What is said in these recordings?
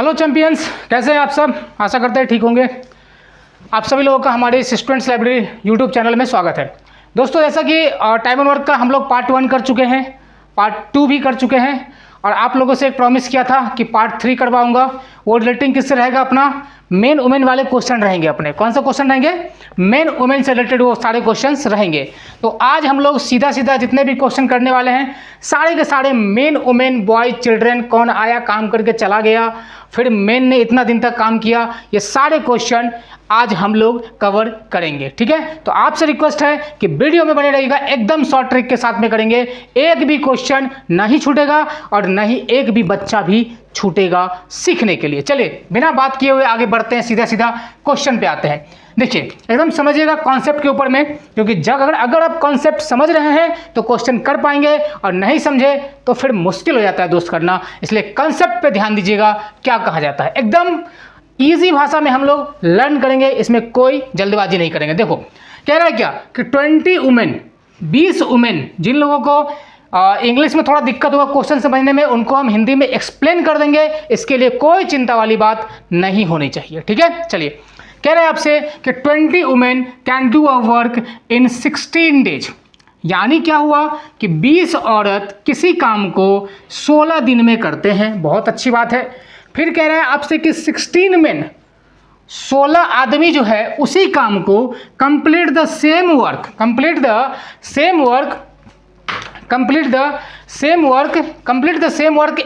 Hello champions, कैसे हैं आप सब। आशा करते हैं ठीक होंगे। आप सभी लोगों का हमारे स्टूडेंट्स लाइब्रेरी यूट्यूब चैनल में स्वागत है। दोस्तों, जैसा कि टाइम एंड वर्क का हम लोग पार्ट 1 कर चुके हैं, पार्ट 2 भी कर चुके हैं और आप लोगों से एक प्रॉमिस किया था कि पार्ट 3 करवाऊंगा। वो रिलेटिंग किससे रहेगा? अपना मेन वुमेन वाले क्वेश्चन रहेंगे अपने। कौन सा क्वेश्चन रहेंगे? मेन वुमेन से रिलेटेड वो सारे क्वेश्चंस रहेंगे। तो आज हम लोग सीधा सीधा जितने भी क्वेश्चन करने वाले हैं सारे के सारे मेन वुमेन, बॉय, चिल्ड्रेन, कौन आया काम करके चला गया, फिर मेन ने इतना दिन तक काम किया, ये सारे क्वेश्चन आज हम लोग कवर करेंगे। ठीक है, तो आपसे रिक्वेस्ट है कि वीडियो में बने रहिएगा, एकदम शॉर्ट ट्रिक के साथ में करेंगे। एक भी क्वेश्चन नहीं छूटेगा और नहीं एक भी बच्चा भी छूटेगा सीखने के लिए। चलिए बिना बात किए हुए आगे बढ़ते हैं, सीधा सीधा क्वेश्चन पे आते हैं। देखिए एकदम समझिएगा कॉन्सेप्ट के ऊपर में, क्योंकि अगर आप कॉन्सेप्ट समझ रहे हैं तो क्वेश्चन कर पाएंगे और नहीं समझे तो फिर मुश्किल हो जाता है दोस्त करना। इसलिए कॉन्सेप्ट पे ध्यान दीजिएगा, क्या कहा जाता है। एकदम ईजी भाषा में हम लोग लर्न करेंगे, इसमें कोई जल्दबाजी नहीं करेंगे। देखो कह रहा है क्या कि 20 वुमेन, 20 वुमेन, जिन लोगों को इंग्लिश में थोड़ा दिक्कत होगा क्वेश्चन समझने में, उनको हम हिंदी में एक्सप्लेन कर देंगे। इसके लिए कोई चिंता वाली बात नहीं होनी चाहिए। ठीक है, चलिए कह रहे हैं आपसे कि 20 women can do a work in 16 days. यानी क्या हुआ कि 20 औरत किसी काम को 16 दिन में करते हैं। बहुत अच्छी बात है। फिर कह रहे हैं आपसे कि 16 मेन, 16 आदमी जो है उसी काम को complete the same work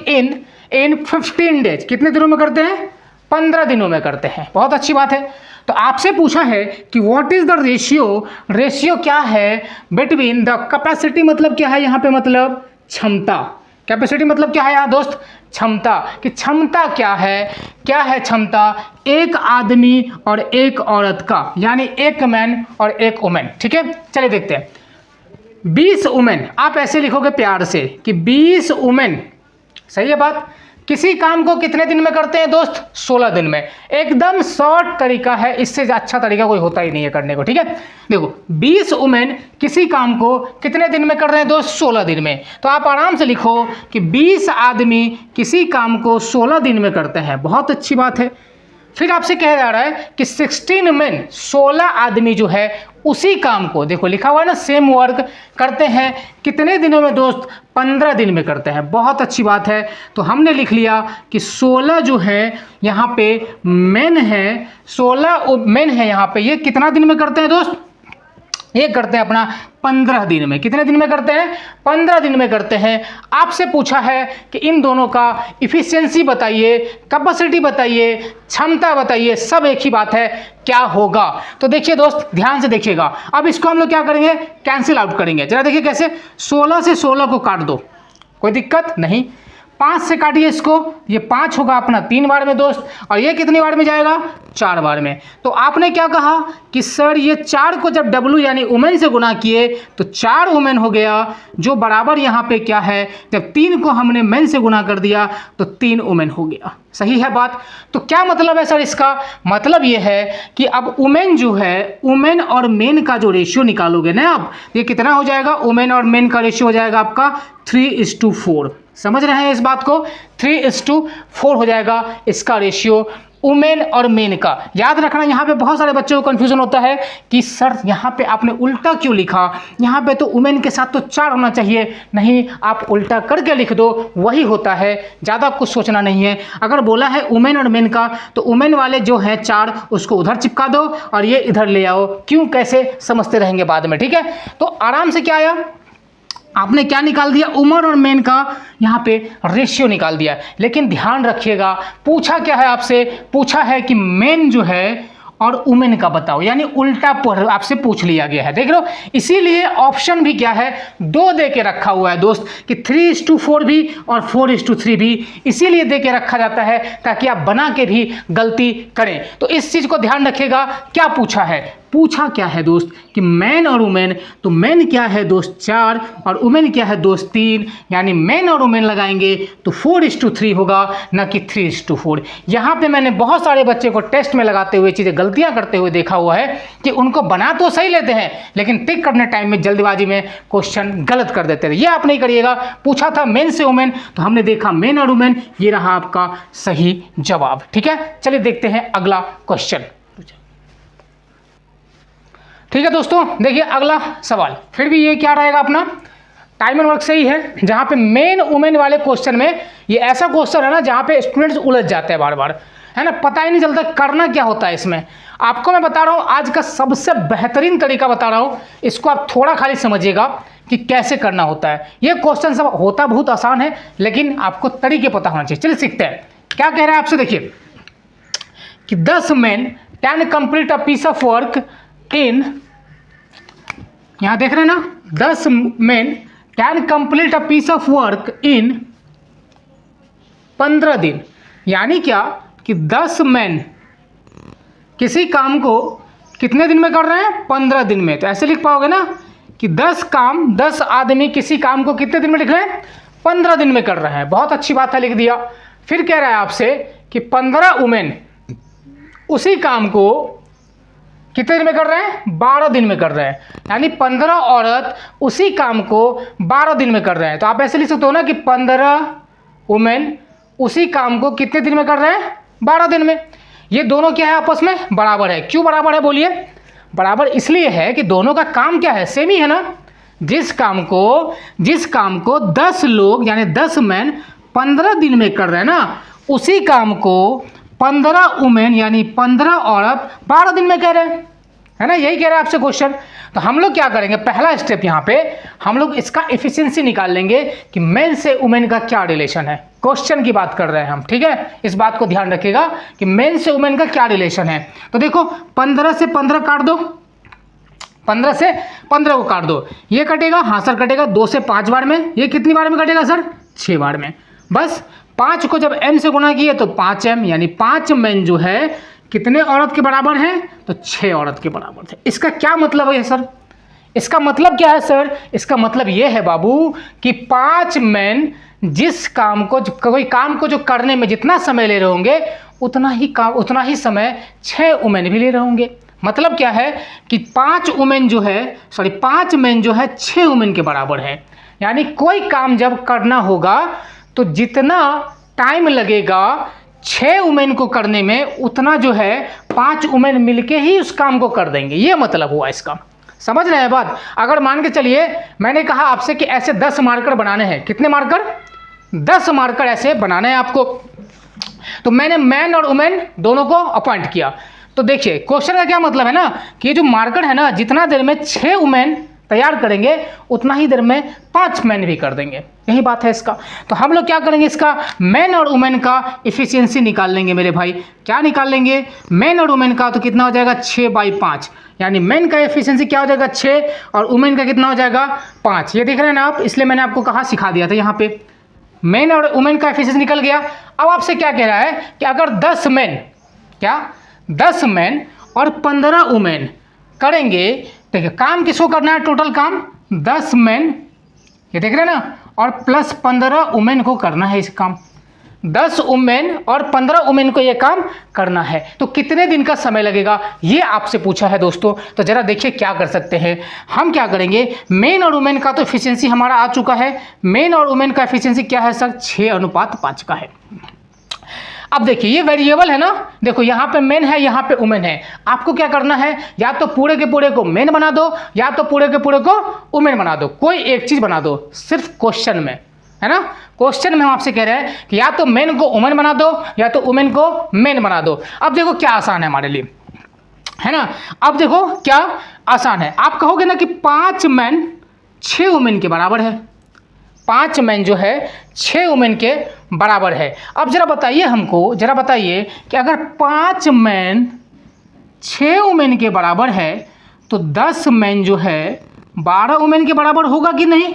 in 15 days. कितने दिनों में करते हैं? 15 दिनों में करते हैं। बहुत अच्छी बात है। तो आपसे पूछा है कि व्हाट इज द रेशियो क्या है बिटवीन द कैपेसिटी, मतलब क्या है यहाँ पे? मतलब क्षमता। कैपेसिटी मतलब क्या है यहाँ दोस्त? क्षमता। कि क्षमता क्या है क्षमता एक आदमी और एक औरत का, यानी एक मैन और एक वुमेन। ठीक है, चलिए देखते हैं। 20 वुमेन, आप ऐसे लिखोगे प्यार से कि 20 वुमेन, सही है बात। किसी काम को कितने दिन में करते हैं दोस्त? 16 दिन में। एकदम शॉर्ट तरीका है, इससे अच्छा तरीका कोई होता ही नहीं है करने को। ठीक है, देखो 20 वुमेन किसी काम को कितने दिन में कर रहे हैं दोस्त? 16 दिन में। तो आप आराम से लिखो कि 20 आदमी किसी काम को 16 दिन में करते हैं। बहुत अच्छी बात है। फिर आपसे कह जा रहा है कि 16 मेन, 16 आदमी जो है उसी काम को, देखो लिखा हुआ है ना, सेम वर्क करते हैं कितने दिनों में दोस्त? 15 दिन में करते हैं। बहुत अच्छी बात है। तो हमने लिख लिया कि 16 जो है यहाँ पे मेन है, 16 मेन है यहाँ पे। ये कितना दिन में करते हैं दोस्त? ये करते हैं अपना 15 दिन में। कितने दिन में करते हैं? 15 दिन में करते हैं। आपसे पूछा है कि इन दोनों का इफिशियंसी बताइए, कैपेसिटी बताइए, क्षमता बताइए। सब एक ही बात है, क्या होगा? तो देखिए दोस्त ध्यान से देखिएगा। अब इसको हम लोग क्या करेंगे? कैंसिल आउट करेंगे। जरा देखिए कैसे। 16 से 16 को काट दो, कोई दिक्कत नहीं। 5 से काटिए इसको, ये 5 होगा अपना 3 बार में दोस्त, और ये कितनी बार में जाएगा? 4 बार में। तो आपने क्या कहा कि सर ये 4 को जब W यानी वुमेन से गुना किए तो 4 वुमेन हो गया, जो बराबर यहाँ पे क्या है, जब 3 को हमने मेन से गुना कर दिया तो 3 वुमेन हो गया। सही है बात। तो क्या मतलब है सर इसका? मतलब ये है कि अब वुमेन जो है, वुमेन और मेन का जो रेशियो निकालोगे ना आप, ये कितना हो जाएगा? वुमेन और मेन का रेशियो हो जाएगा आपका 3:4। समझ रहे हैं इस बात को? 3:4 हो जाएगा इसका रेशियो वुमेन और मेन का। याद रखना, यहाँ पे बहुत सारे बच्चों को कंफ्यूजन होता है कि सर यहाँ पे आपने उल्टा क्यों लिखा? यहाँ पे तो वुमेन के साथ तो 4 होना चाहिए। नहीं, आप उल्टा करके लिख दो, वही होता है, ज़्यादा कुछ सोचना नहीं है। अगर बोला है वुमेन और मेन का तो वुमेन वाले जो हैं 4 उसको उधर चिपका दो और ये इधर ले आओ। क्यों कैसे समझते रहेंगे बाद में। ठीक है, तो आराम से क्या आया, आपने क्या निकाल दिया? वुमेन और मेन का यहाँ पे रेशियो निकाल दिया। लेकिन ध्यान रखिएगा, पूछा क्या है आपसे? पूछा है कि मेन जो है और वुमेन का बताओ, यानी उल्टा आपसे पूछ लिया गया है। देख लो, इसीलिए ऑप्शन भी क्या है? 2 दे के रखा हुआ है दोस्त, कि 3:4 भी और 4:3 भी इसीलिए दे के रखा जाता है ताकि आप बना के भी गलती करें। तो इस चीज़ को ध्यान रखिएगा। क्या पूछा है? पूछा क्या है दोस्त कि मैन और वुमेन, तो मैन क्या है दोस्त 4 और वुमेन क्या है दोस्त 3, यानी मैन और वुमेन लगाएंगे तो 4:3 होगा, न कि 3:4। यहाँ पे मैंने बहुत सारे बच्चे को टेस्ट में लगाते हुए चीज़ें गलतियाँ करते हुए देखा हुआ है कि उनको बना तो सही लेते हैं लेकिन टिक करने टाइम में जल्दबाजी में क्वेश्चन गलत कर देते हैं। ये आप नहीं करिएगा। पूछा था मेन से वुमेन तो हमने देखा मेन और वुमेन, ये रहा आपका सही जवाब। ठीक है, चलिए देखते हैं अगला क्वेश्चन। ठीक है दोस्तों, देखिए अगला सवाल फिर भी ये क्या रहेगा अपना टाइम एंड वर्क से ही है, जहाँ पे मेन वुमेन वाले क्वेश्चन में ये ऐसा क्वेश्चन है ना जहाँ पे स्टूडेंट्स उलझ जाते हैं बार बार, है ना, पता ही नहीं चलता करना क्या होता है इसमें। आपको मैं बता रहा हूँ आज का सबसे बेहतरीन तरीका बता रहा हूँ, इसको आप थोड़ा खाली समझिएगा कि कैसे करना होता है। ये क्वेश्चन सब होता बहुत आसान है लेकिन आपको तरीके पता होना चाहिए। चलिए सीखते हैं क्या कह रहा है आपसे। देखिए कि 10 men can complete a piece of work in, यहाँ देख रहे हैं ना, 10 men can complete a piece of work in 15 दिन। यानी क्या कि 10 men किसी काम को कितने दिन में कर रहे हैं, 15 दिन में। तो ऐसे लिख पाओगे ना कि 10 आदमी किसी काम को कितने दिन में लिख रहे हैं, 15 दिन में कर रहे हैं। बहुत अच्छी बात है, लिख दिया। फिर कह रहा है आपसे कि 15 वुमेन उसी काम को कितने दिन में कर रहे हैं, 12 दिन में कर रहे हैं। यानी 15 औरत उसी काम को 12 दिन में कर रहे हैं। तो आप ऐसे लिख सकते हो ना कि 15 वुमेन उसी काम को कितने दिन में कर रहे हैं, 12 दिन में। ये दोनों क्या है, आपस में बराबर है। क्यों बराबर है बोलिए? बराबर इसलिए है कि दोनों का काम क्या है, सेम ही है ना। जिस काम को 10 लोग यानी 10 मैन 15 दिन में कर रहे हैं ना, उसी काम को 15 वुमेन यानी 15 औरत 12 दिन में कह रहे हैं, है ना। यही कह रहा है आपसे क्वेश्चन। तो हम लोग क्या करेंगे, पहला स्टेप यहाँ पे हम लोग इसका एफिशिएंसी निकाल लेंगे कि मेन से वुमेन का क्या रिलेशन है। क्वेश्चन की बात कर रहे हैं हम, ठीक है, इस बात को ध्यान रखिएगा कि मेन से वुमेन का क्या रिलेशन है। तो देखो 15 से 15 काट दो, 15 से 15 को काट दो, ये कटेगा, हाँ सर कटेगा 2 से 5 बार में। ये कितनी बार में कटेगा सर, 6 बार में। बस 5 को जब m से गुना किए तो 5m, यानी 5 मैन जो है कितने औरत के बराबर हैं, तो 6 औरत के बराबर थे। इसका क्या मतलब है सर, इसका मतलब क्या है सर, इसका मतलब ये है बाबू कि 5 मैन जिस काम को, कोई काम को जो करने में जितना समय ले रहे होंगे उतना ही समय 6 वुमेन भी ले रहे होंगे। मतलब क्या है कि 5 मैन जो है 6 वुमेन के बराबर है। यानी कोई काम जब करना होगा तो जितना टाइम लगेगा 6 वुमेन को करने में, उतना जो है 5 वुमेन मिलके ही उस काम को कर देंगे। ये मतलब हुआ इसका, समझ रहे हैं बात। अगर मान के चलिए मैंने कहा आपसे कि ऐसे 10 मार्कर बनाने हैं, कितने मार्कर, 10 मार्कर ऐसे बनाने हैं आपको। तो मैंने मैन और वुमेन दोनों को अपॉइंट किया। तो देखिए क्वेश्चन का क्या मतलब है ना कि ये जो मार्कर है ना, जितना देर में 6 वुमेन तैयार करेंगे उतना ही देर में 5 मैन भी कर देंगे। यही बात है इसका। तो हम लोग क्या करेंगे, इसका मैन और वुमेन का एफिशिएंसी निकाल लेंगे मेरे भाई। क्या निकाल लेंगे, मैन और वुमेन का, तो कितना हो जाएगा 6/5। यानी मैन का एफिशिएंसी क्या हो जाएगा 6 और वुमेन का कितना हो जाएगा 5। ये देख रहे हैं ना आप, इसलिए मैंने आपको कहा सिखा दिया था। यहाँ पे मैन और वुमेन का एफिशिएंसी निकल गया। अब आपसे क्या कह रहा है कि अगर 10 मैन और 15 वुमेन करेंगे, देखिए काम किसको करना है, टोटल काम 10 मैन, ये देख रहे हैं ना, और प्लस 15 वुमेन को करना है इस काम। 10 वुमेन और 15 वुमेन को ये काम करना है। तो कितने दिन का समय लगेगा, ये आपसे पूछा है दोस्तों। तो जरा देखिए क्या कर सकते हैं हम। क्या करेंगे, मेन और वुमेन का तो एफिशिएंसी हमारा आ चुका है। मेन और वुमेन का एफिशिएंसी क्या है सर, 6:5 का है। अब देखिए ये वेरिएबल है ना, देखो यहाँ पे मेन है, यहाँ पे वुमेन है। आपको क्या करना है, या तो पूरे के पूरे को मेन बना दो या तो पूरे के पूरे को वुमेन बना दो। कोई एक चीज बना दो, सिर्फ क्वेश्चन में, है ना। क्वेश्चन में हम आपसे कह रहे हैं कि या तो मेन को वुमेन बना दो या तो वुमेन को मेन बना दो। अब देखो क्या आसान है हमारे लिए, है ना। अब देखो क्या आसान है, आप कहोगे ना कि 5 मैन 6 वुमेन के बराबर है। 5 मैन जो है 6 वुमेन के बराबर है। अब जरा बताइए हमको, जरा बताइए कि अगर 5 मैन 6 वुमेन के बराबर है तो 10 मैन जो है 12 वुमेन के बराबर होगा कि नहीं,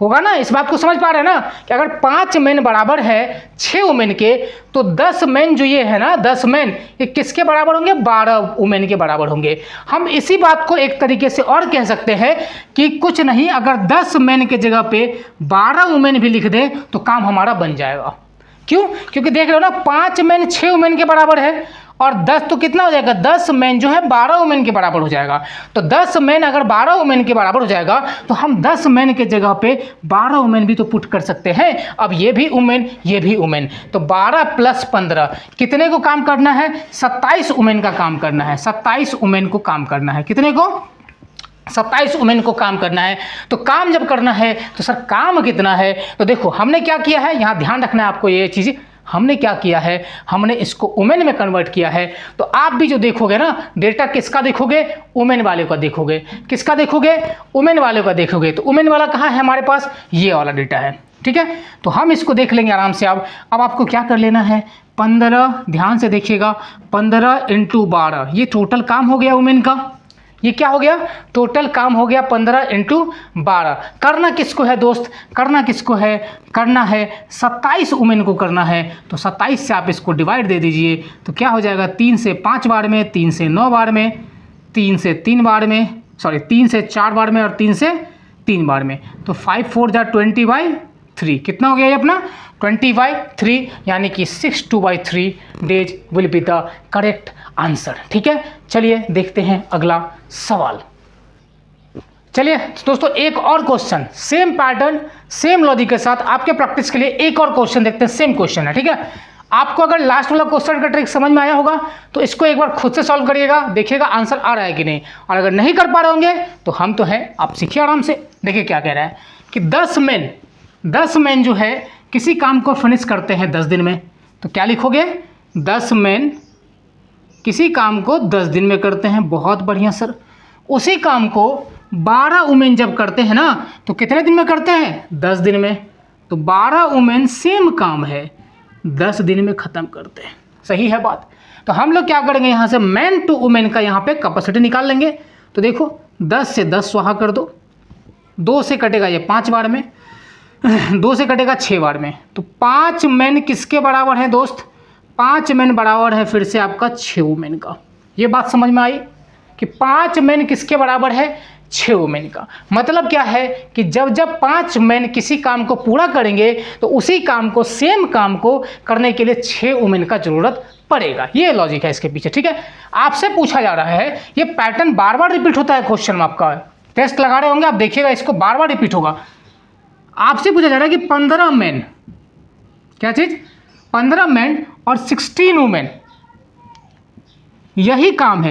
होगा ना, इस बात को समझ पा रहे हैं ना कि अगर 5 मेन बराबर है 6 वुमेन के, तो 10 मेन जो ये है ना 10 मेन, ये किसके बराबर होंगे? 12 वुमेन के बराबर होंगे। हम इसी बात को एक तरीके से और कह सकते हैं कि कुछ नहीं, अगर 10 मेन के जगह पे 12 वुमेन भी लिख दें तो काम हमारा बन जाएगा। क्यों? क्योंकि देख रहे हो ना 5 मेन 6 वुमेन के बराबर है और 10 तो कितना हो जाएगा? 10 मेन जो है 12 वुमेन के बराबर हो जाएगा। तो 10 मेन अगर 12 वुमेन के बराबर हो जाएगा तो हम 10 मेन के जगह पे 12 वुमेन भी तो पुट कर सकते हैं। अब ये भी वुमेन, ये भी वुमेन, तो 12 + 15 कितने को काम करना है? 27 वुमेन का काम करना है। 27 वुमेन को काम करना है। कितने को? 27 वुमेन को काम करना है। तो काम जब करना है तो सर काम कितना है? तो देखो हमने क्या किया है, यहाँ ध्यान रखना है आपको ये चीज़, हमने क्या किया है, हमने इसको वुमेन में कन्वर्ट किया है। तो आप भी जो देखोगे ना डेटा किसका देखोगे? वुमेन वाले का देखोगे। किसका देखोगे? वुमेन वाले का देखोगे। तो वुमेन वाला कहाँ है हमारे पास? ये वाला डेटा है। ठीक है, तो हम इसको देख लेंगे आराम से। अब आपको क्या कर लेना है? 15, ध्यान से देखिएगा, 15 × 12, ये टोटल काम हो गया वुमेन का। ये क्या हो गया? टोटल काम हो गया 15 × 12। करना किसको है दोस्त? करना किसको है? करना है 27 वुमेन को करना है। तो 27 से आप इसको डिवाइड दे दीजिए तो क्या हो जाएगा? 3 से 5 बार में, 3 से 9 बार में, 3 से 3 बार में, सॉरी 3 से 4 बार में और 3 से 3 बार में। तो 5 × 4 = 20/3। कितना हो गया ये अपना? 20/3, यानी कि 62/3 days will be the correct answer. ठीक है, चलिए देखते हैं अगला सवाल। चलिए दोस्तों एक और question, same pattern same logic के साथ आपके प्रैक्टिस के लिए एक और क्वेश्चन देखते हैं। सेम क्वेश्चन है। ठीक है, आपको अगर लास्ट वाला क्वेश्चन का ट्रिक समझ में आया होगा तो इसको एक बार खुद से सॉल्व करिएगा, देखिएगा आंसर आ रहा है कि नहीं। और अगर नहीं कर पा रहे होंगे तो हम तो हैं, आप सीखिए आराम से। देखिए क्या कह रहा है कि 10 मेन जो है किसी काम को फिनिश करते हैं 10 दिन में। तो क्या लिखोगे? 10 मेन किसी काम को 10 दिन में करते हैं। बहुत बढ़िया सर। उसी काम को 12 वुमेन जब करते हैं ना तो कितने दिन में करते हैं? 10 दिन में। तो 12 वुमेन सेम काम है 10 दिन में ख़त्म करते हैं। सही है बात। तो हम लोग क्या करेंगे, यहाँ से मैन टू वुमेन का यहाँ पे कैपेसिटी निकाल लेंगे। तो देखो 10 से 10 स्वाहा कर दो, 2 से कटेगा ये 5 बार में, 2 से कटेगा 6 बार में। तो 5 मेन किसके बराबर है दोस्त? 5 मेन बराबर है फिर से आपका 6 वुमेन का। ये बात समझ में आई कि 5 मेन किसके बराबर है? 6 वुमेन का। मतलब क्या है कि जब जब 5 मेन किसी काम को पूरा करेंगे तो उसी काम को, सेम काम को करने के लिए 6 वुमेन का जरूरत पड़ेगा। ये लॉजिक है इसके पीछे। ठीक है, आपसे पूछा जा रहा है, ये पैटर्न बार बार रिपीट होता है क्वेश्चन में। आपका टेस्ट लगा रहे होंगे आप, देखिएगा इसको बार बार रिपीट होगा। आपसे पूछा जा रहा है कि 15 मेन, क्या चीज? 15 मेन और 16 वुमेन, यही काम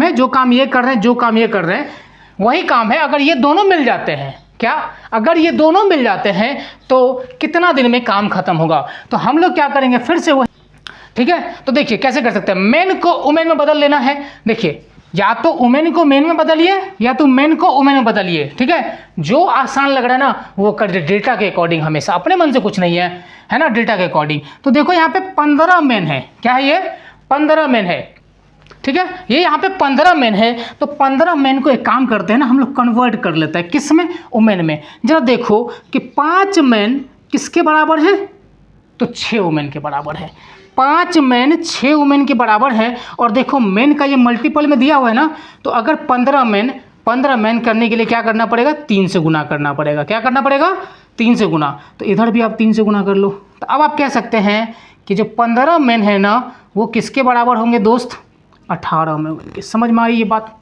है जो काम ये कर रहे हैं, जो काम ये कर रहे हैं वही काम है। अगर ये दोनों मिल जाते हैं, क्या अगर ये दोनों मिल जाते हैं तो कितना दिन में काम खत्म होगा? तो हम लोग क्या करेंगे, फिर से वही। ठीक है, तो देखिए कैसे कर सकते हैं। मेन को वुमेन में बदल लेना है। देखिए या तो वुमेन को मेन में बदलिए या तो मेन को वुमेन में बदलिए। ठीक है, जो आसान लग रहा है ना वो कर दे, डेटा के अकॉर्डिंग। हमेशा अपने मन से कुछ नहीं है ना, डेटा के अकॉर्डिंग। तो देखो यहाँ पे 15 मेन है। क्या है ये? 15 मेन है। ठीक है, ये यहाँ पे 15 मेन है। तो 15 मेन को एक काम करते हैं ना, हम लोग कन्वर्ट कर लेते हैं। किस में? वुमेन में। जरा देखो कि 5 मेन किसके बराबर है? तो 6 वुमेन के बराबर है। 5 मेन 6 वुमेन के बराबर है। और देखो मेन का ये मल्टीपल में दिया हुआ है ना, तो अगर 15 मेन करने के लिए क्या करना पड़ेगा? 3 से गुना करना पड़ेगा। क्या करना पड़ेगा? 3 से गुना। तो इधर भी आप 3 से गुना कर लो। तो अब आप कह सकते हैं कि जो 15 मेन है ना वो किसके बराबर होंगे दोस्त? 18 में। समझ में आ रही ये बात?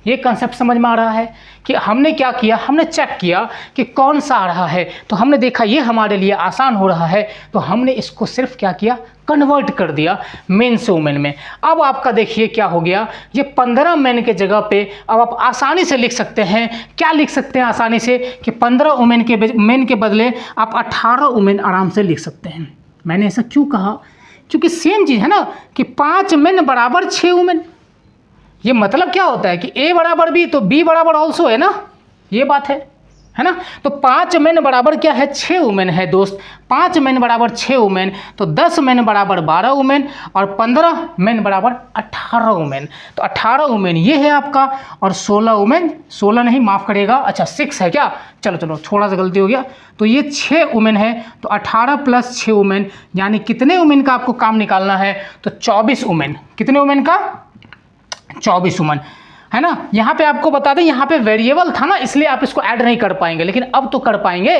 ये कंसेप्ट समझ में आ रहा है कि हमने क्या किया, हमने चेक किया कि कौन सा आ रहा है। तो हमने देखा ये हमारे लिए आसान हो रहा है, तो हमने इसको सिर्फ क्या किया, कन्वर्ट कर दिया मेन से वुमेन में। अब आपका देखिए क्या हो गया, ये 15 मेन के जगह पे अब आप आसानी से लिख सकते हैं। क्या लिख सकते हैं आसानी से कि 15 वुमेन के मेन के बदले आप 18 वुमेन आराम से लिख सकते हैं। मैंने ऐसा क्यों कहा? क्योंकि सेम चीज़ है ना कि 5 मेन बराबर 6 वुमेन। ये मतलब क्या होता है कि ए बराबर बी तो बी बराबर ऑल्सो है ना, ये बात है है ना। तो 5 मेन बराबर क्या है, 6 वुमेन है दोस्त। 5 मेन बराबर 6 वुमेन, तो 10 मेन बराबर 12 वुमेन और 15 मेन बराबर 18 वुमेन। तो 18 वुमेन ये है आपका, और 16 वुमेन, 16 नहीं माफ़ करिएगा, अच्छा 6 है क्या, चलो चलो थोड़ा सा गलती हो गया। तो ये 6 वुमेन है, तो 18 + 6 वुमेन, यानी कितने वुमेन का आपको काम निकालना है, तो 24 वुमेन। कितने वुमेन का, 24 वुमेन, है ना। यहाँ पे आपको बता दें, यहाँ पे वेरिएबल था ना, इसलिए आप इसको ऐड नहीं कर पाएंगे, लेकिन अब तो कर पाएंगे।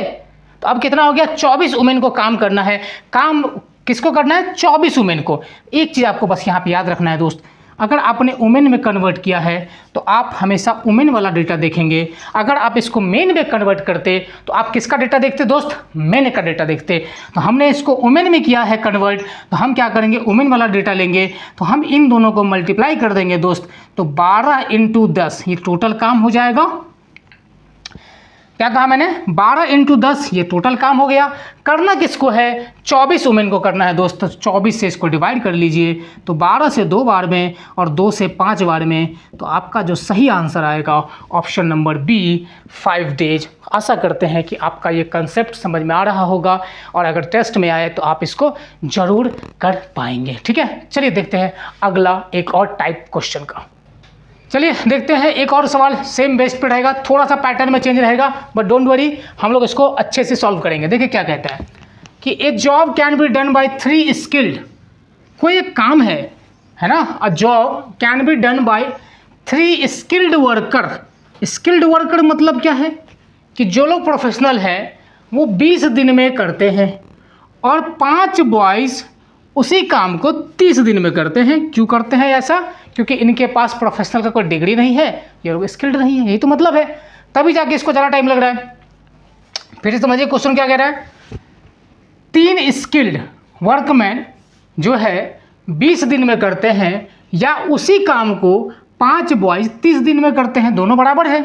तो अब कितना हो गया, 24 वुमेन को काम करना है। काम किसको करना है, 24 वुमेन को। एक चीज़ आपको बस यहाँ पे याद रखना है दोस्त, अगर आपने वुमेन में कन्वर्ट किया है तो आप हमेशा वुमेन वाला डेटा देखेंगे। अगर आप इसको मेन में कन्वर्ट करते तो आप किसका डेटा देखते दोस्त, मेन का डेटा देखते। तो हमने इसको वुमेन में किया है कन्वर्ट, तो हम क्या करेंगे, वुमेन वाला डेटा लेंगे, तो हम इन दोनों को मल्टीप्लाई कर देंगे दोस्त। तो 12 × 10 ये टोटल काम हो जाएगा। क्या कहा मैंने, 12 × 10 ये टोटल काम हो गया। करना किसको है, 24 वुमेन को करना है दोस्त। 24 से इसको डिवाइड कर लीजिए, तो 12 से 2 बार में और 2 से 5 बार में, तो आपका जो सही आंसर आएगा ऑप्शन नंबर बी, 5 डेज। आशा करते हैं कि आपका ये कंसेप्ट समझ में आ रहा होगा, और अगर टेस्ट में आए तो आप इसको ज़रूर कर पाएंगे। ठीक है, चलिए देखते हैं अगला एक और टाइप क्वेश्चन का। चलिए देखते हैं एक और सवाल, सेम बेस पे रहेगा, थोड़ा सा पैटर्न में चेंज रहेगा, बट डोंट वरी, हम लोग इसको अच्छे से सॉल्व करेंगे। देखिए क्या कहता है कि ए job can be done by 3 skilled, कोई एक काम है ना, a job can be done by 3 skilled worker. Skilled worker मतलब क्या है कि जो लोग प्रोफेशनल हैं वो 20 दिन में करते हैं, और 5 बॉयज़ उसी काम को 30 दिन में करते हैं। क्यों करते हैं ऐसा, क्योंकि इनके पास प्रोफेशनल का कोई डिग्री नहीं है, ये लोग स्किल्ड नहीं है, यही तो मतलब है, तभी जाके इसको ज़्यादा टाइम लग रहा है। फिर समझिए क्वेश्चन क्या कह रहा है, 3 स्किल्ड वर्कमैन जो है 20 दिन में करते हैं, या उसी काम को 5 बॉयज़ 30 दिन में करते हैं, दोनों बराबर है।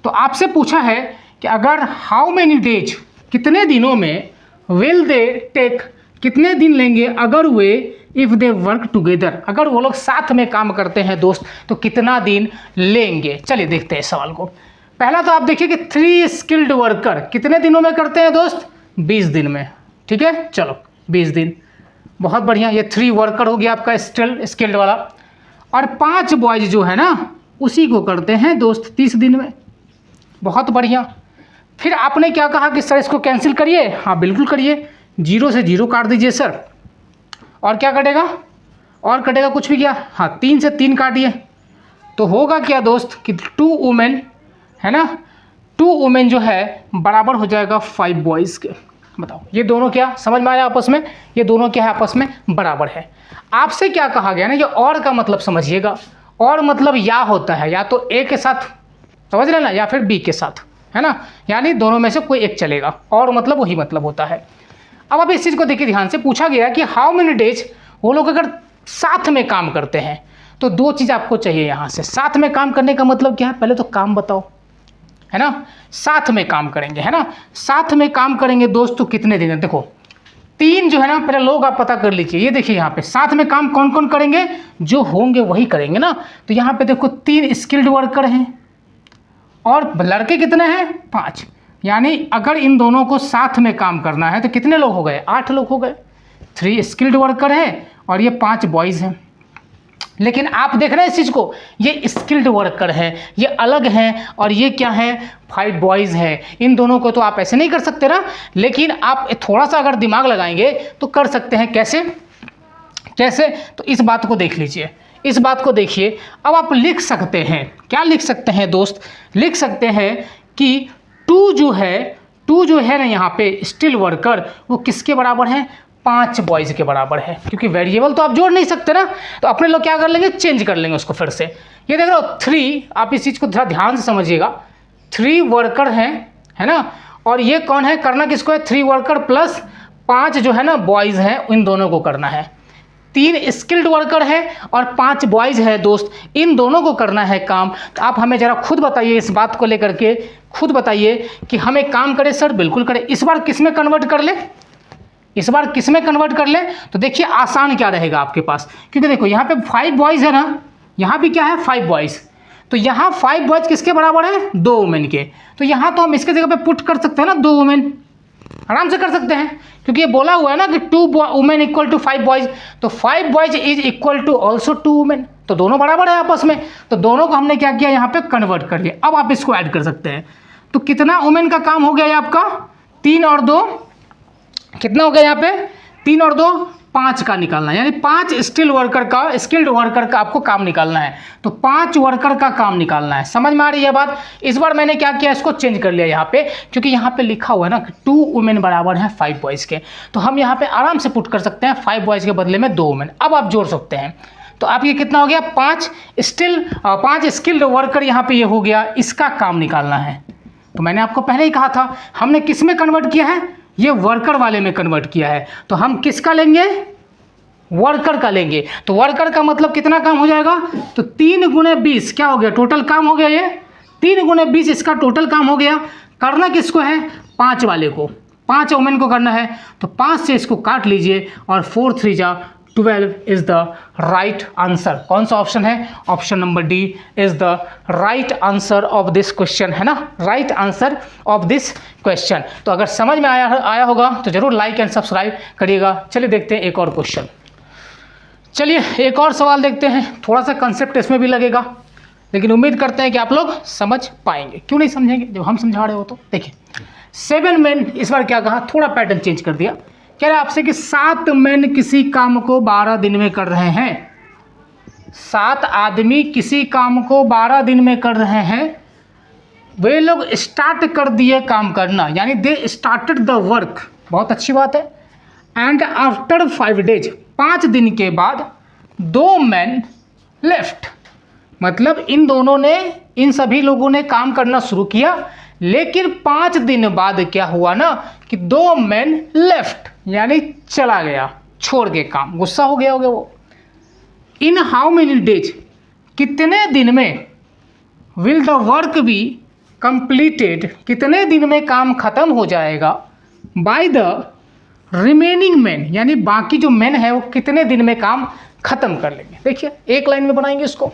तो आपसे पूछा है कि अगर हाउ मेनी डेज, कितने दिनों में, विल दे टेक, कितने दिन लेंगे अगर वे, इफ़ दे वर्क टुगेदर, अगर वो लोग साथ में काम करते हैं दोस्त, तो कितना दिन लेंगे। चलिए देखते हैं सवाल को। पहला तो आप देखिए कि 3 स्किल्ड वर्कर कितने दिनों में करते हैं दोस्त, 20 दिन में। ठीक है, चलो 20 दिन, बहुत बढ़िया। ये 3 वर्कर हो गया आपका स्किल्ड वाला, और 5 बॉयज जो है ना उसी को करते हैं दोस्त 30 दिन में, बहुत बढ़िया। फिर आपने क्या कहा कि सर इसको कैंसिल करिए, हाँ बिल्कुल करिए, 0 से 0 काट दीजिए सर, और क्या कटेगा, और कटेगा कुछ भी क्या, हाँ 3 से 3 काटिए, तो होगा क्या दोस्त कि 2 वुमेन है ना, 2 वुमेन जो है बराबर हो जाएगा 5 बॉयज़ के। बताओ ये दोनों क्या समझ में आया आपस में, ये दोनों क्या है आपस में बराबर है। आपसे क्या कहा गया ना, ये और का मतलब समझिएगा, और मतलब या होता है या तो ए के साथ, समझ लेना, या फिर बी के साथ, है ना, यानी दोनों में से कोई एक चलेगा, और मतलब वही मतलब होता है। अब आप इस चीज़ को देखिए ध्यान से, पूछा गया कि हाउ मेनी डेज वो लोग अगर साथ में काम करते हैं, तो 2 चीज़ आपको चाहिए यहाँ से। साथ में काम करने का मतलब क्या है, पहले तो काम बताओ, है ना, साथ में काम करेंगे, है ना, साथ में काम करेंगे दोस्त, तो कितने दिन है। देखो 3 जो है ना, पहले लोग आप पता कर लीजिए। ये देखिए यहाँ पे साथ में काम कौन कौन करेंगे, जो होंगे वही करेंगे ना। तो यहाँ पे देखो 3 स्किल्ड वर्कर हैं, और लड़के कितने हैं, 5, यानी अगर इन दोनों को साथ में काम करना है तो कितने लोग हो गए, 8 लोग हो गए। 3 स्किल्ड वर्कर हैं और ये 5 बॉयज़ हैं। लेकिन आप देख रहे हैं इस चीज़ को, ये स्किल्ड वर्कर हैं, ये अलग हैं, और ये क्या है, 5 बॉयज़ हैं। इन दोनों को तो आप ऐसे नहीं कर सकते ना, लेकिन आप थोड़ा सा अगर दिमाग लगाएंगे तो कर सकते हैं। कैसे कैसे, तो इस बात को देख लीजिए, इस बात को देखिए। अब आप लिख सकते हैं, क्या लिख सकते हैं दोस्त, लिख सकते हैं कि 2 जो है ना यहाँ पे स्किल्ड वर्कर, वो किसके बराबर है, 5 बॉयज़ के बराबर है। क्योंकि वेरिएबल तो आप जोड़ नहीं सकते ना, तो अपने लोग क्या कर लेंगे, चेंज कर लेंगे उसको फिर से। ये देख रहे हो 3, आप इस चीज़ को थोड़ा ध्यान से समझिएगा, 3 वर्कर हैं, है ना, और ये कौन है, करना किसको है, 3 वर्कर प्लस 5 जो है ना बॉयज़ हैं, इन दोनों को करना है। 3 स्किल्ड वर्कर है और 5 बॉयज़ है दोस्त, इन दोनों को करना है काम। तो आप हमें ज़रा खुद बताइए, इस बात को लेकर के खुद बताइए कि हमें काम करें सर, बिल्कुल करें। इस बार किस में कन्वर्ट कर ले, इस बार किस में कन्वर्ट कर ले, तो देखिए आसान क्या रहेगा आपके पास, क्योंकि देखो यहाँ पे 5 बॉयज़ है ना, यहाँ भी क्या है 5 बॉयज़, तो यहाँ 5 बॉयज किसके बराबर है? 2 वुमेन के। तो यहाँ तो हम इसके जगह पे पुट कर सकते हैं ना 2 वुमेन, आराम से कर सकते हैं, क्योंकि ये बोला हुआ है ना कि 2 वुमेन इक्वल टू 5 बॉयज, तो 5 boys is equal to also 2 women, तो दोनों बराबर है आपस में। तो दोनों को हमने क्या किया, यहाँ पे कन्वर्ट कर लिया। अब आप इसको ऐड कर सकते हैं। तो कितना वुमेन का काम हो गया ये आपका? 3 और 2 कितना हो गया यहाँ पे? 3 और 2 5 का निकालना है, यानी 5 स्किल्ड वर्कर का आपको काम निकालना है। तो 5 वर्कर का काम निकालना है। समझ में आ रही है बात? इस बार मैंने क्या किया, इसको चेंज कर लिया यहाँ पे, क्योंकि यहाँ पे लिखा हुआ है ना कि 2 वुमेन बराबर है 5 बॉयज़ के, तो हम यहाँ पे आराम से पुट कर सकते हैं 5 बॉयज़ के बदले में 2 वुमेन। अब आप जोड़ सकते हैं, तो आप ये कितना हो गया? 5 स्किल्ड वर्कर यहाँ पे ये हो गया, इसका काम निकालना है। तो मैंने आपको पहले ही कहा था, हमने किस में कन्वर्ट किया है? ये वर्कर वाले में कन्वर्ट किया है। तो हम किसका लेंगे? वर्कर का लेंगे। तो वर्कर का मतलब कितना काम हो जाएगा? तो 3 गुणे 20 क्या हो गया? टोटल काम हो गया ये 3 गुणे 20 इसका टोटल काम हो गया। करना किसको है? 5 वाले को, 5 वुमेन को करना है। तो 5 से इसको काट लीजिए और 4 3 जा 12 इज द राइट आंसर। कौन सा ऑप्शन है? Option number D is the right answer of this question, है ना, right answer of this question. तो अगर समझ में आया होगा तो जरूर लाइक एंड सब्सक्राइब करिएगा। चलिए देखते हैं एक और क्वेश्चन। चलिए एक और सवाल देखते हैं। थोड़ा सा कंसेप्ट इसमें भी लगेगा, लेकिन उम्मीद करते हैं कि आप लोग समझ पाएंगे। क्यों नहीं समझेंगे जब हम समझा रहे हो? तो देखिए 7 मैन, इस बार क्या कहा, थोड़ा पैटर्न चेंज कर दिया। कह रहा है आपसे कि 7 मैन किसी काम को 12 दिन में कर रहे हैं। 7 आदमी किसी काम को 12 दिन में कर रहे हैं। वे लोग स्टार्ट कर दिए काम करना, यानी दे स्टार्टेड द वर्क, बहुत अच्छी बात है। एंड आफ्टर 5 डेज, 5 दिन के बाद 2 मैन लेफ्ट, मतलब इन सभी लोगों ने काम करना शुरू किया, लेकिन 5 दिन बाद क्या हुआ ना कि 2 मैन लेफ्ट, यानी चला गया, छोड़ के काम, गुस्सा हो गया होगा वो। इन हाउ मेनी डेज, कितने दिन में, will the work be completed, कितने दिन में काम खत्म हो जाएगा, बाय द रिमेनिंग मैन, यानी बाकी जो मैन है वो कितने दिन में काम खत्म कर लेंगे। देखिए एक लाइन में बनाएंगे इसको।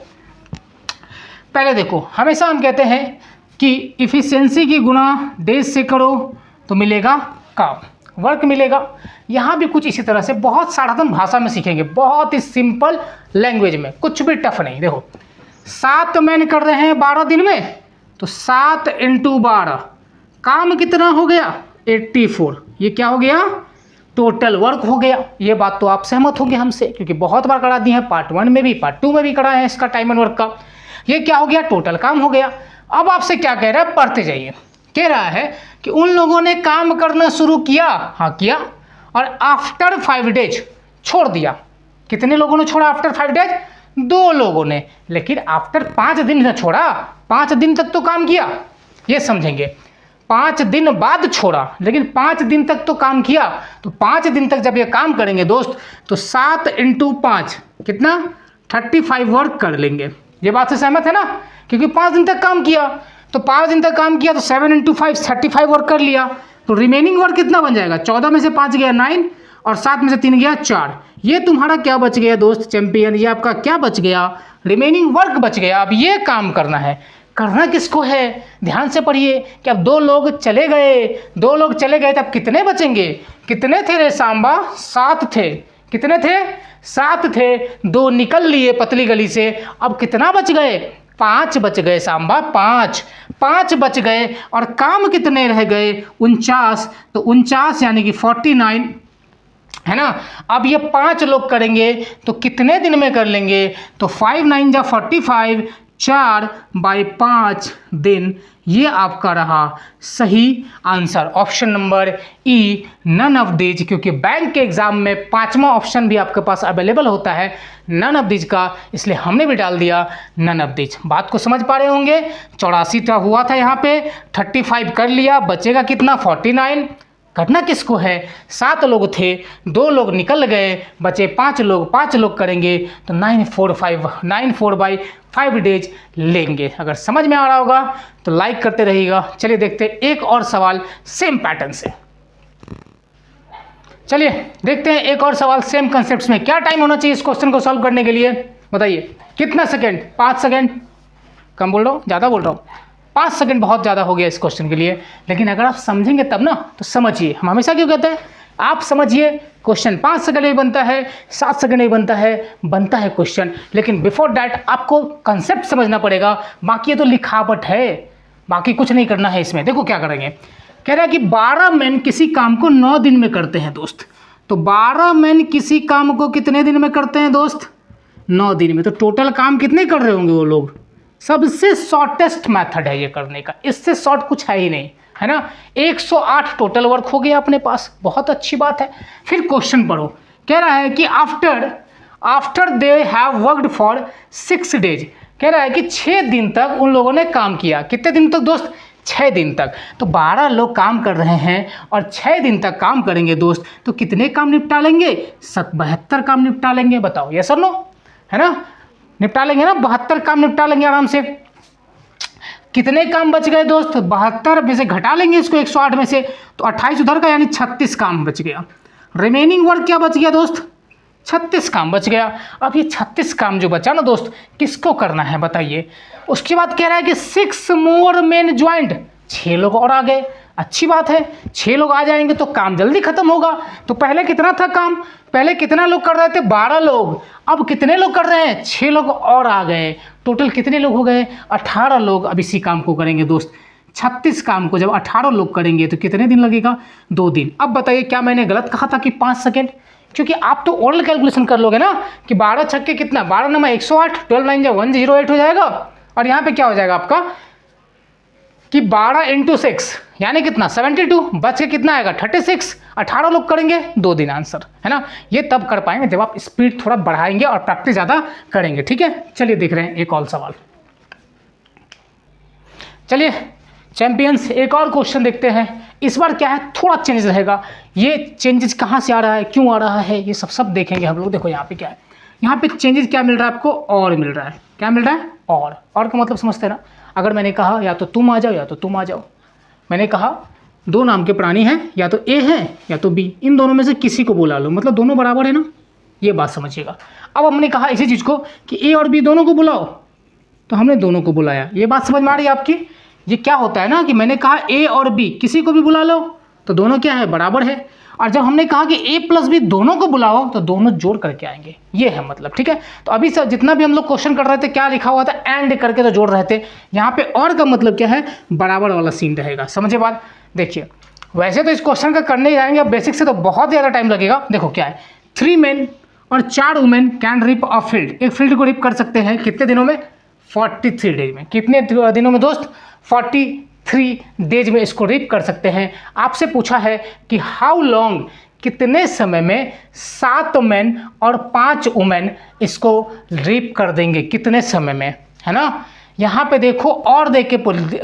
पहले देखो, हमेशा हम कहते हैं कि इफिशिएंसी की गुणा डेज से करो तो मिलेगा काम, वर्क मिलेगा। यहाँ भी कुछ इसी तरह से बहुत साधारण भाषा में सीखेंगे, बहुत ही सिंपल लैंग्वेज में, कुछ भी टफ नहीं। देखो 7 मैन कर रहे हैं 12 दिन में, तो 7 × 12 काम कितना हो गया? 84। ये क्या हो गया? टोटल वर्क हो गया। ये बात तो आप सहमत होंगे हमसे, क्योंकि बहुत बार करा दी है, पार्ट 1 में भी पार्ट 2 में भी करा है इसका टाइम एंड वर्क का। ये क्या हो गया? टोटल काम हो गया। अब आपसे क्या कह रहा है? पढ़ते जाइए। कह रहा है कि उन लोगों ने काम करना शुरू किया, हाँ किया, और आफ्टर 5 डेज छोड़ दिया। कितने लोगों ने छोड़ा आफ्टर 5 डेज? 2 लोगों ने। लेकिन आफ्टर 5 दिन ने छोड़ा, 5 दिन तक तो काम किया, ये समझेंगे। 5 दिन बाद छोड़ा, लेकिन 5 दिन तक तो काम किया। तो 5 दिन तक जब ये काम करेंगे दोस्त, तो 7 × 5 कितना? 35 वर्क कर लेंगे। ये बात से सहमत है ना? क्योंकि 5 दिन तक काम किया, तो 5 दिन तक काम किया तो 7 × 5 35 वर्क कर लिया। तो रिमेनिंग वर्क कितना बन जाएगा? 14 में से 5 गया 9, और 7 में से 3 गया 4। ये तुम्हारा क्या बच गया दोस्त चैंपियन? ये आपका क्या बच गया? रिमेनिंग वर्क बच गया। अब ये काम करना है। करना किसको है? ध्यान से पढ़िए कि अब 2 लोग चले गए, 2 लोग चले गए, तब कितने बचेंगे? कितने थे रे सांबा? 7 थे। कितने थे? 7 थे। 2 निकल लिए पतली गली से, अब कितना बच गए? 5 बच गए सांबा, 5 बच गए। और काम कितने रह गए? 49। तो 49 यानी कि 49, है ना। अब ये 5 लोग करेंगे तो कितने दिन में कर लेंगे? तो 5 × 9 = 45, 4/5 दिन। ये आपका रहा सही answer, option number E, none of these. क्योंकि बैंक के एग्जाम में 5वां ऑप्शन भी आपके पास अवेलेबल होता है नन ऑफ दीज का, इसलिए हमने भी डाल दिया नन ऑफ दीज। बात को समझ पा रहे होंगे। 84 का हुआ था यहाँ पे, 35 कर लिया, बचेगा कितना? 49। करना किसको है? 7 लोग थे, 2 लोग निकल गए, बचे 5 लोग। 5 लोग करेंगे तो 9/4 डेज लेंगे। अगर समझ में आ रहा होगा तो लाइक करते रहिएगा। चलिए देखते हैं एक और सवाल सेम पैटर्न से। चलिए देखते हैं एक और सवाल सेम कंसेप्ट में। क्या टाइम होना चाहिए इस क्वेश्चन को सॉल्व करने के लिए? बताइए कितना सेकेंड? 5 सेकेंड। कम बोल रहा हूँ, ज़्यादा बोल रहा हूँ? 5 सेकंड बहुत ज़्यादा हो गया इस क्वेश्चन के लिए, लेकिन अगर आप समझेंगे तब ना, तो समझिए। हम हमेशा क्यों कहते हैं आप समझिए, क्वेश्चन 5 सेकंड में बनता है, 7 सेकंड में बनता है क्वेश्चन, लेकिन बिफोर डैट आपको कंसेप्ट समझना पड़ेगा। बाकी ये तो लिखावट है, बाकी कुछ नहीं करना है इसमें। देखो क्या करेंगे, कह रहा है कि 12 मैन किसी काम को 9 दिन में करते हैं दोस्त। तो 12 मैन किसी काम को कितने दिन में करते हैं दोस्त? 9 दिन में। तो टोटल काम कितने कर रहे होंगे वो लोग? सबसे शॉर्टेस्ट मेथड है ये करने का, इससे शॉर्ट कुछ है ही नहीं, है ना। 108 टोटल वर्क हो गया अपने पास, बहुत अच्छी बात है। फिर क्वेश्चन पढ़ो, कह रहा है कि after they have worked for 6 days, कह रहा है कि 6 दिन तक उन लोगों ने काम किया। कितने दिन तक दोस्त? 6 दिन तक। तो 12 लोग काम कर रहे हैं और 6 दिन तक काम करेंगे दोस्त, तो कितने काम निपटा लेंगे? 72 काम निपटा लेंगे। बताओ यस और नो, है ना, निपटा लेंगे ना, 72 काम निपटा लेंगे आराम से। कितने काम बच गए दोस्त? 72 में से घटा लेंगे इसको 108 में से, तो 28 उधर का, यानी 36 काम बच गया। रिमेनिंग वर्क क्या बच गया दोस्त? 36 काम बच गया। अब ये 36 काम जो बचा ना दोस्त, किसको करना है बताइए? उसके बाद कह रहा है कि 6 मोर मेन ज्वाइंट, 6 लोग और आ गए। अच्छी बात है, 6 लोग आ जाएंगे तो काम जल्दी खत्म होगा। तो पहले कितना था काम? पहले कितना लोग कर रहे थे? 12 लोग। अब कितने लोग कर रहे हैं? 6 लोग और आ गए। टोटल कितने लोग हो गए? 18 लोग अब इसी काम को करेंगे दोस्त। 36 काम को जब 18 लोग करेंगे तो कितने दिन लगेगा? 2 दिन। अब बताइए क्या मैंने गलत कहा था कि 5 सेकेंड? क्योंकि आप तो ओरल कैलकुलेशन कर लोगे ना कि 12 छक्के कितना, 12 नमा 108, 12 9 जा 108 हो जाएगा। और यहाँ पे क्या हो जाएगा आपका कि 12 × 6 यानी कितना 72, बच के कितना आएगा 36। 18 लोग करेंगे, 2 दिन आंसर, है ना। ये तब कर पाएंगे जब आप स्पीड थोड़ा बढ़ाएंगे और प्रैक्टिस ज़्यादा करेंगे। ठीक है, चलिए देख रहे हैं एक और सवाल। चलिए चैंपियंस एक और क्वेश्चन देखते हैं। इस बार क्या है, थोड़ा चेंज रहेगा। ये चेंजेस कहाँ से आ रहा है, क्यों आ रहा है, ये सब देखेंगे हम लोग। देखो यहाँ पे क्या है, यहाँ पे चेंजेस क्या मिल रहा है आपको? और मिल रहा है। क्या मिल रहा है? और का मतलब समझते हैं ना। अगर मैंने कहा या तो तुम आ जाओ या तो तुम आ जाओ, मैंने कहा 2 नाम के प्राणी हैं, या तो ए है या तो बी, इन दोनों में से किसी को बुला लो, मतलब दोनों बराबर है ना, ये बात समझिएगा। अब हमने कहा इसी चीज़ को कि ए और बी दोनों को बुलाओ, तो हमने दोनों को बुलाया। ये बात समझ में आ रही है आपकी? ये क्या होता है ना कि मैंने कहा ए और बी किसी को भी बुला लो तो दोनों क्या है, बराबर है। और जब हमने कहा कि ए प्लस बी दोनों को बुलाओ तो दोनों जोड़ करके आएंगे, ये है मतलब। ठीक है, तो अभी से जितना भी हम लोग क्वेश्चन कर रहे थे क्या लिखा हुआ था, एंड करके तो जोड़ रहे थे। यहाँ पे और का मतलब क्या है, बराबर वाला सीन रहेगा। समझे बात? देखिए वैसे तो इस क्वेश्चन का करने जाएंगे अब बेसिक से तो बहुत ज़्यादा टाइम लगेगा। देखो क्या है, 3 मेन और 4 women can reap a field, एक फील्ड को रिप कर सकते हैं कितने दिनों में? 43 डेज में। कितने दिनों में दोस्त? 43 डेज में इसको रिप कर सकते हैं। आपसे पूछा है कि हाउ लॉन्ग, कितने समय में 7 मेन और 5 वुमेन इसको रिप कर देंगे, कितने समय में, है ना। यहाँ पे देखो और दे के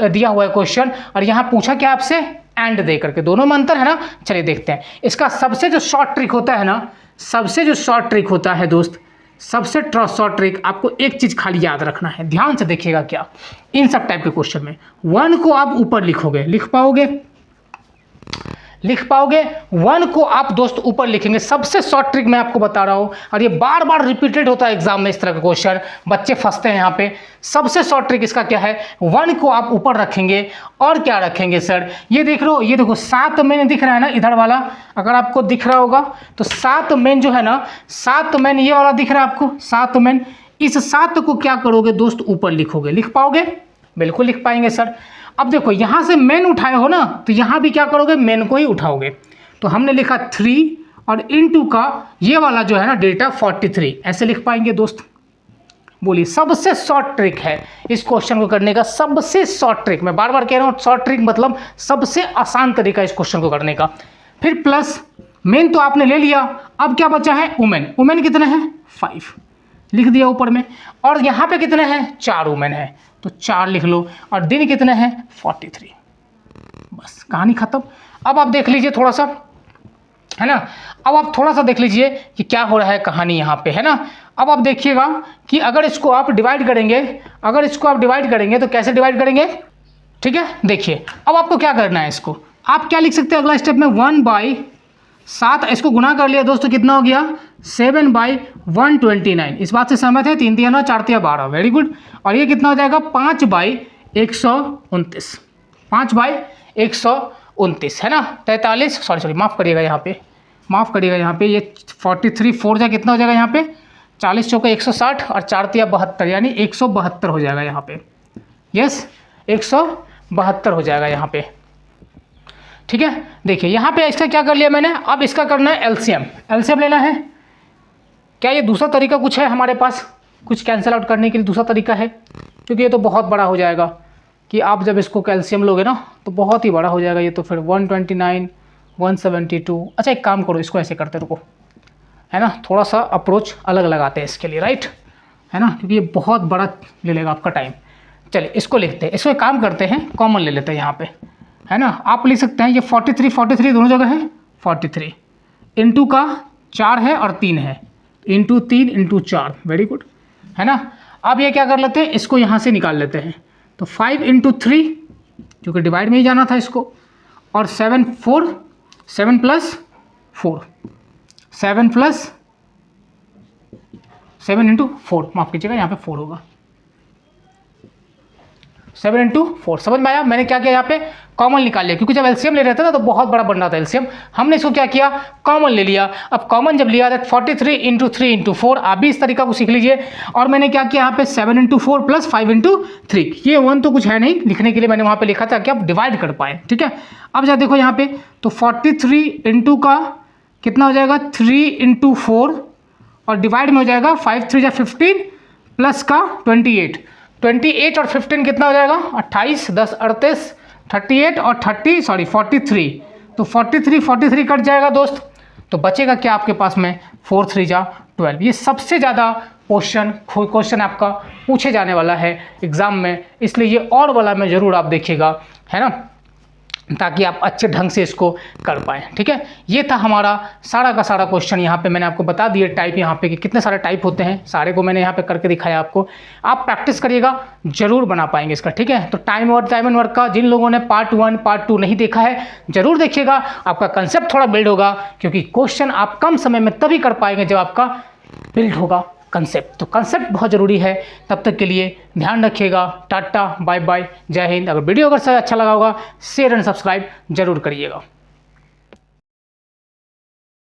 दिया हुआ है क्वेश्चन, और यहाँ पूछा क्या आपसे, एंड दे करके, दोनों में अंतर है ना। चलिए देखते हैं इसका सबसे जो शॉर्ट ट्रिक होता है ना, सबसे जो शॉर्ट ट्रिक होता है दोस्त, सबसे शॉर्ट ट्रिक आपको एक चीज खाली याद रखना है, ध्यान से देखिएगा। क्या इन सब टाइप के क्वेश्चन में 1 को आप ऊपर लिखोगे, लिख पाओगे? 1 को आप दोस्त ऊपर लिखेंगे। सबसे शॉर्ट ट्रिक मैं आपको बता रहा हूं, और ये बार बार रिपीटेड होता है एग्जाम में, इस तरह का क्वेश्चन बच्चे फंसते हैं यहाँ पे। सबसे शॉर्ट ट्रिक इसका क्या है, 1 को आप ऊपर रखेंगे और क्या रखेंगे सर, ये देख लो, ये देखो 7 मेन दिख रहा है ना इधर वाला, अगर आपको दिख रहा होगा तो 7 मेन जो है ना, 7 मेन ये वाला दिख रहा है आपको, 7 मेन, इस 7 को क्या करोगे दोस्त, ऊपर लिखोगे। लिख पाओगे? बिल्कुल लिख पाएंगे सर। अब देखो यहाँ से मेन उठाए हो ना, तो यहाँ भी क्या करोगे, मेन को ही उठाओगे। तो हमने लिखा 3 और इनटू का ये वाला जो है ना डेल्टा 43, ऐसे लिख पाएंगे दोस्त? बोलिए, सबसे शॉर्ट ट्रिक है इस क्वेश्चन को करने का, सबसे शॉर्ट ट्रिक। मैं बार बार कह रहा हूँ शॉर्ट ट्रिक मतलब सबसे आसान तरीका इस क्वेश्चन को करने का। फिर प्लस मेन तो आपने ले लिया, अब क्या बचा है, वुमेन। वुमेन कितने हैं, 5 लिख दिया ऊपर में, और यहाँ पे कितने हैं, 4 वुमेन है तो 4 लिख लो, और दिन कितने हैं, 43। बस कहानी खत्म। अब आप देख लीजिए थोड़ा सा, है ना, अब आप थोड़ा सा देख लीजिए कि क्या हो रहा है कहानी यहाँ पे, है ना। अब आप देखिएगा कि अगर इसको आप डिवाइड करेंगे, अगर इसको आप डिवाइड करेंगे तो कैसे डिवाइड करेंगे, ठीक है। देखिए अब आपको क्या करना है, इसको आप क्या लिख सकते हैं अगला स्टेप में, 1/, 7 इसको गुना कर लिया दोस्तों, कितना हो गया 7/129। इस बात से सहमत है? 3 3 9 4 3 12, वेरी गुड। और ये कितना हो जाएगा 5/129, 5/129 है ना, 43, सॉरी माफ़ करिएगा यहाँ पे, माफ़ करिएगा यहाँ पे, ये 43 4 जा कितना हो जाएगा यहाँ पे 40 चौके 160 और 4 3 72, यानी 172 हो जाएगा यहाँ पे। यस 172 हो जाएगा यहाँ पे। ठीक है, देखिए यहाँ पे इसका क्या कर लिया मैंने, अब इसका करना है एलसीएम। एलसीएम लेना है। क्या ये दूसरा तरीका कुछ है हमारे पास, कुछ कैंसिल आउट करने के लिए दूसरा तरीका है? क्योंकि ये तो बहुत बड़ा हो जाएगा कि आप जब इसको कैल्शियम लोगे ना तो बहुत ही बड़ा हो जाएगा ये तो, फिर 129 172। अच्छा एक काम करो, इसको ऐसे करते रुको, है ना, थोड़ा सा अप्रोच अलग लगाते हैं इसके लिए, राइट, है ना, क्योंकि ये बहुत बड़ा ले लेगा आपका टाइम। चलिए इसको लिखते हैं, इसको एक काम करते हैं, कॉमन ले लेते हैं यहाँ पे, है ना। आप लिख सकते हैं ये 43 43 दोनों जगह है, 43 इंटू का 4 है और 3 है, इंटू 3 इंटू 4, वेरी गुड, है ना। अब ये क्या कर लेते हैं, इसको यहाँ से निकाल लेते हैं, तो 5 इंटू 3, क्योंकि डिवाइड में ही जाना था इसको, और 7 प्लस 7 इंटू 4, माफ़ कीजिएगा यहाँ पे 4 होगा, 7 इंटू 4, समझ में आया। मैंने क्या किया यहाँ पे कॉमन निकाल लिया, क्योंकि जब एलसीएम ले रहे थे ना तो बहुत बड़ा बन रहा था एलसीएम, हमने इसको क्या किया कॉमन ले लिया। अब कॉमन जब लिया था 43 इंटू 3 इंटू 4, आप भी इस तरीका को सीख लीजिए। और मैंने क्या किया यहाँ पे 7 इंटू 4 प्लस 5 इंटू 3, ये 1 तो कुछ है नहीं लिखने के लिए, मैंने वहाँ पे लिखा था कि आप डिवाइड कर पाए, ठीक है। अब जब देखो यहाँ पे तो 43 इंटू का कितना हो जाएगा 3 इंटू 4, और डिवाइड में हो जाएगा 5 3 या 15 प्लस का 28 और 15 कितना हो जाएगा 28, 10 38, 38 और 43, तो 43 कट जाएगा दोस्त, तो बचेगा क्या आपके पास में 4 3 जा 12। ये सबसे ज़्यादा क्वेश्चन आपका पूछे जाने वाला है एग्ज़ाम में, इसलिए ये और वाला में ज़रूर आप देखिएगा, है ना, ताकि आप अच्छे ढंग से इसको कर पाएँ, ठीक है। ये था हमारा सारा का सारा क्वेश्चन। यहाँ पे मैंने आपको बता दिए टाइप यहाँ पे कि कितने सारे टाइप होते हैं, सारे को मैंने यहाँ पे करके दिखाया आपको। आप प्रैक्टिस करिएगा, जरूर बना पाएंगे इसका, ठीक है। तो टाइम एंड वर्क का जिन लोगों ने पार्ट 1 पार्ट 2 नहीं देखा है जरूर देखिएगा, आपका कंसेप्ट थोड़ा बिल्ड होगा, क्योंकि क्वेश्चन आप कम समय में तभी कर पाएंगे जब आपका बिल्ड होगा कंसेप्ट। तो कंसेप्ट बहुत ज़रूरी है। तब तक के लिए ध्यान रखिएगा, टाटा बाय बाय, जय हिंद। अगर वीडियो अगर अच्छा लगा होगा शेयर एंड सब्सक्राइब जरूर करिएगा।